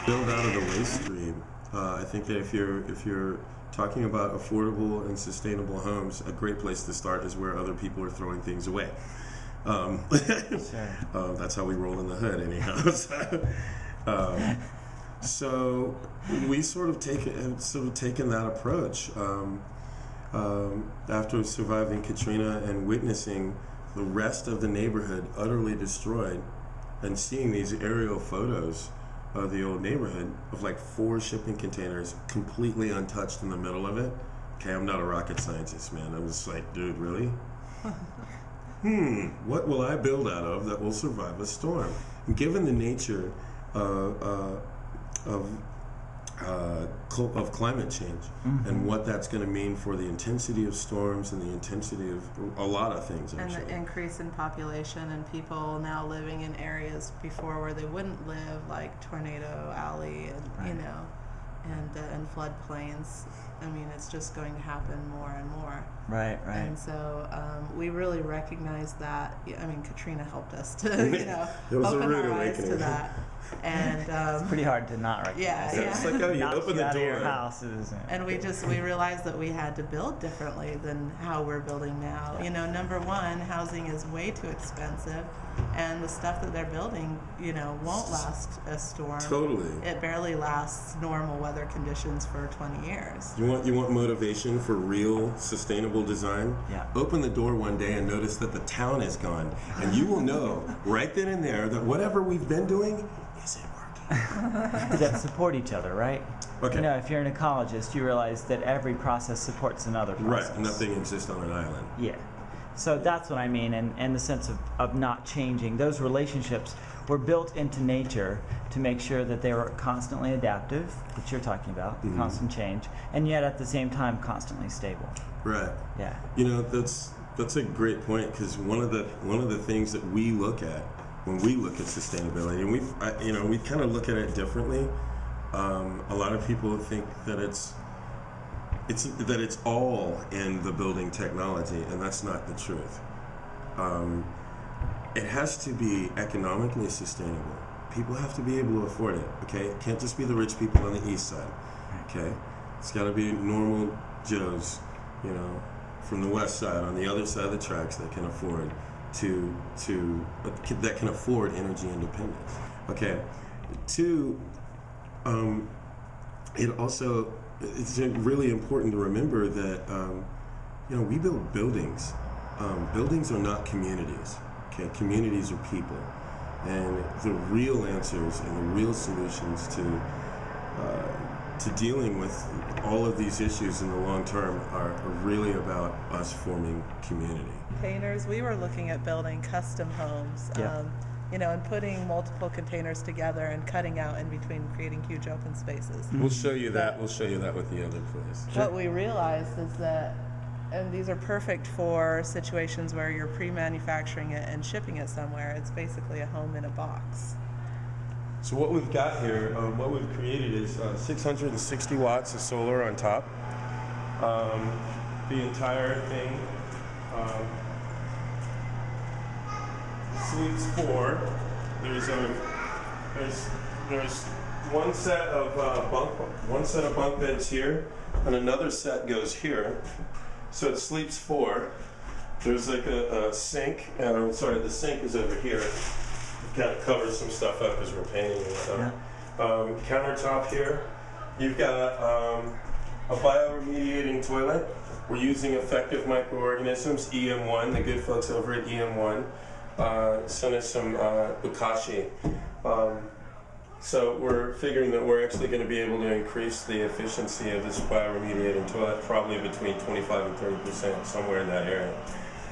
build out of the waste stream. I think that if you're talking about affordable and sustainable homes, a great place to start is where other people are throwing things away. That's how we roll in the hood, anyhow. So we sort of taken that approach after surviving Katrina and witnessing the rest of the neighborhood utterly destroyed, and seeing these aerial photos of the old neighborhood of like 4 shipping containers completely untouched in the middle of it. Okay, I'm not a rocket scientist, man. I was like, dude, really? What will I build out of that will survive a storm? And given the nature of climate change and what that's going to mean for the intensity of storms and the intensity of a lot of things, actually. And the increase in population and people now living in areas before where they wouldn't live, like Tornado Alley, and and floodplains. I mean, it's just going to happen more and more. Right. And so we really recognize that. I mean, Katrina helped us to, it was open a rude our awakening. eyes to that. And it's pretty hard to not recognize. Yeah. It's like, oh, you open the out door. Of your house, and we realized that we had to build differently than how we're building now. Number one, housing is way too expensive, and the stuff that they're building, won't last a storm. Totally. It barely lasts normal weather conditions for 20 years. You want motivation for real sustainable design? Yeah. Open the door one day and notice that the town is gone, and you will know right then and there that whatever we've been doing isn't working. that support each other, right? Okay. If you're an ecologist, you realize that every process supports another process. Right, and nothing exists on an island. Yeah. So that's what I mean, and the sense of not changing. Those relationships were built into nature to make sure that they were constantly adaptive, which you're talking about, constant change, and yet at the same time constantly stable. Right. Yeah. That's a great point, because one of the things that we look at when we look at sustainability, and we kind of look at it differently. A lot of people think that it's all in the building technology, and that's not the truth. It has to be economically sustainable. People have to be able to afford it, okay? It can't just be the rich people on the east side, okay? It's got to be normal Joes, from the west side, on the other side of the tracks, that can afford that can afford energy independence. Okay. 2, it's really important to remember that we build buildings. Buildings are not communities. Okay, communities are people, and the real answers and the real solutions to dealing with all of these issues in the long term are really about us forming community. Containers. We were looking at building custom homes. And putting multiple containers together and cutting out in between, creating huge open spaces. We'll show you that. We'll show you that with the other place. What we realized is that, and these are perfect for situations where you're pre-manufacturing it and shipping it somewhere. It's basically a home in a box. So what we've got here, what we've created is 660 watts of solar on top. The entire thing sleeps 4. There's one set of bunk beds here, and another set goes here. So it sleeps 4. There's like a sink, and I'm sorry, the sink is over here. Kind of covers some stuff up as we're painting and stuff. Countertop here. You've got a bioremediating toilet. We're using effective microorganisms, EM1. The good folks over at EM1 sent us some bokashi. So we're figuring that we're actually going to be able to increase the efficiency of this bioremediating toilet probably between 25 and 30%, somewhere in that area.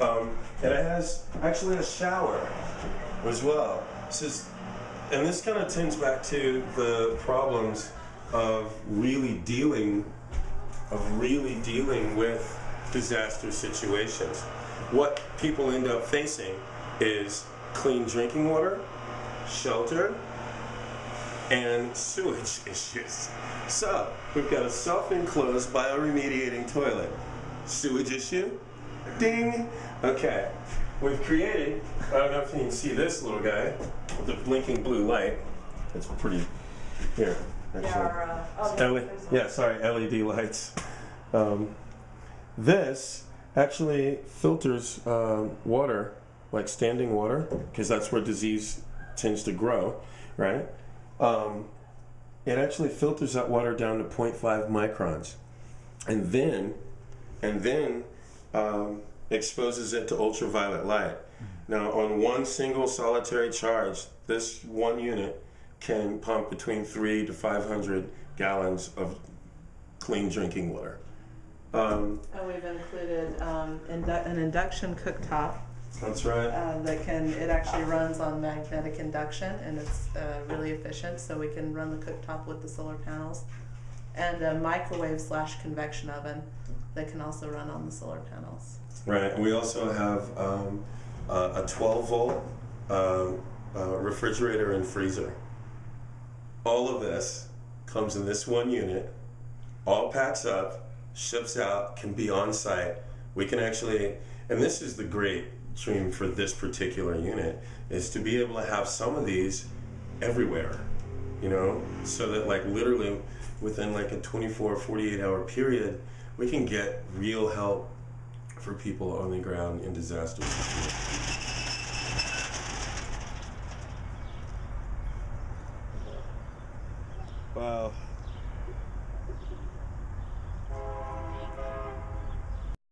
And it has actually a shower as well. And this kind of tends back to the problems of really dealing with disaster situations. What people end up facing is clean drinking water, shelter, and sewage issues. So we've got a self-enclosed bioremediating toilet. Sewage issue? Ding! Okay. We've created, I don't know if you can see this little guy with the blinking blue light. It's pretty Here, There actually. are, LED lights. This actually filters water, like standing water, because that's where disease tends to grow, right? It actually filters that water down to 0.5 microns, and then exposes it to ultraviolet light. Now, on one single solitary charge, this one unit can pump between 300 to 500 gallons of clean drinking water. And we've included an induction cooktop. That's right. It actually runs on magnetic induction, and it's really efficient, so we can run the cooktop with the solar panels. And a microwave / convection oven that can also run on the solar panels. Right, and we also have a 12 volt refrigerator and freezer. All of this comes in this one unit, all packs up, ships out, can be on site. We can actually, and this is the great dream for this particular unit, is to be able to have some of these everywhere, you know, so that like literally within like a 24, 48 hour period, we can get real help for people on the ground in disaster situations. Wow.